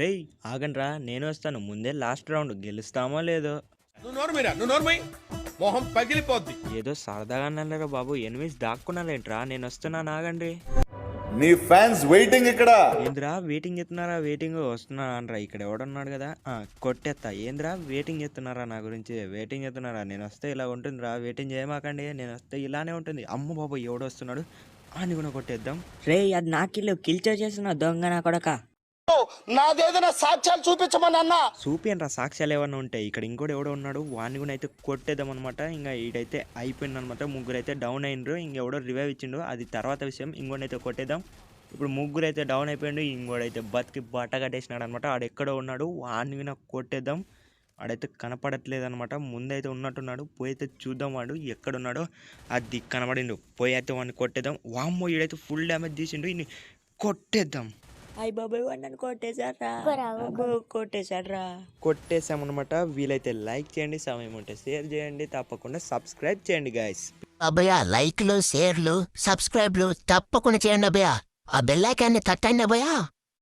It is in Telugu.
రేయ్ ఆగండ్రా నేను వస్తాను ముందే లాస్ట్ రౌండ్ గెలుస్తామో లేదో. నువ్వు నోర్మై మొహం పగిలిపోద్ది. ఏదో సరదాగా అన్నారా బాబు, ఎనిమిస్ దాక్కున్నారేంట్రా, నేను వస్తున్నాను ఆగండి. నీ ఫ్యాన్స్ వెయిటింగ్ ఇక్కడ. ఏంద్రా వెయిటింగ్ చేస్తున్నారా, వెయిటింగ్ వస్తున్నా అనరా, ఇక్కడ ఎవడున్నాడు కదా కొట్టేస్తా. ఏంద్రా వెయిటింగ్ చేస్తున్నారా, నా గురించి వెయిటింగ్ చేస్తున్నారా, నేను వస్తే ఇలా ఉంటుందిరా, వెయిటింగ్ చేయమాకండి, నేను వస్తే ఇలానే ఉంటుంది. అమ్మ బాబు ఎవడు వస్తున్నాడు అని కూడా కొట్టేద్దాం. రే అది నాకిల్లు కిల్చో చేసిన దొంగ నా కొడక. నాదేదైనా సాక్ష్యాలు చూపించమని అన్నా. చూపియనరా సాక్ష్యాలు ఏమన్నా ఉంటాయి. ఇక్కడ ఇంకోటి ఎవడో ఉన్నాడు, వాడిని కూడా అయితే కొట్టేద్దాం అనమాట. ఇంకా ఈడైతే అయిపోయింది అనమాట. ముగ్గురు అయితే డౌన్ అయినరు, ఇంకెవడో రివైవ్ ఇచ్చిండు, అది తర్వాత విషయం. ఇంకోటి కొట్టేద్దాం. ఇప్పుడు ముగ్గురు అయితే డౌన్ అయిపోయిండు, ఇంకోడైతే బతికి బట్ట కట్టేసినాడు అనమాట. ఆడెక్కడో ఉన్నాడు, వాడిని కూడా కొట్టేద్దాం. ఆడైతే కనపడట్లేదు అనమాట, ముందైతే ఉన్నట్టున్నాడు. పోయి అయితే చూద్దాం వాడు ఎక్కడున్నాడో. అది కనబడిండు, పోయి అయితే వాడిని కొట్టేద్దాం. వామ్మో ఈడైతే ఫుల్ డ్యామేజ్ తీసిండు, ఇన్ని కొట్టేద్దాం. అయ్య బాబాయ్ నన్ను కొట్టేశాడ్రా, కొట్టేశాడ్రా. కొట్టేసామన్నమాట. వీలైతే లైక్ చేయండి, సమయం ఉంటే షేర్ చేయండి, తప్పకుండా సబ్స్క్రైబ్ చేయండి గాయస్. అబ్బయ్య లైక్లు షేర్లు సబ్స్క్రైబ్లు తప్పకుండా చేయండి అబ్బయ్య. ఆ బెల్ ఐకాన్ని తట్టండి అబ్బయ్య.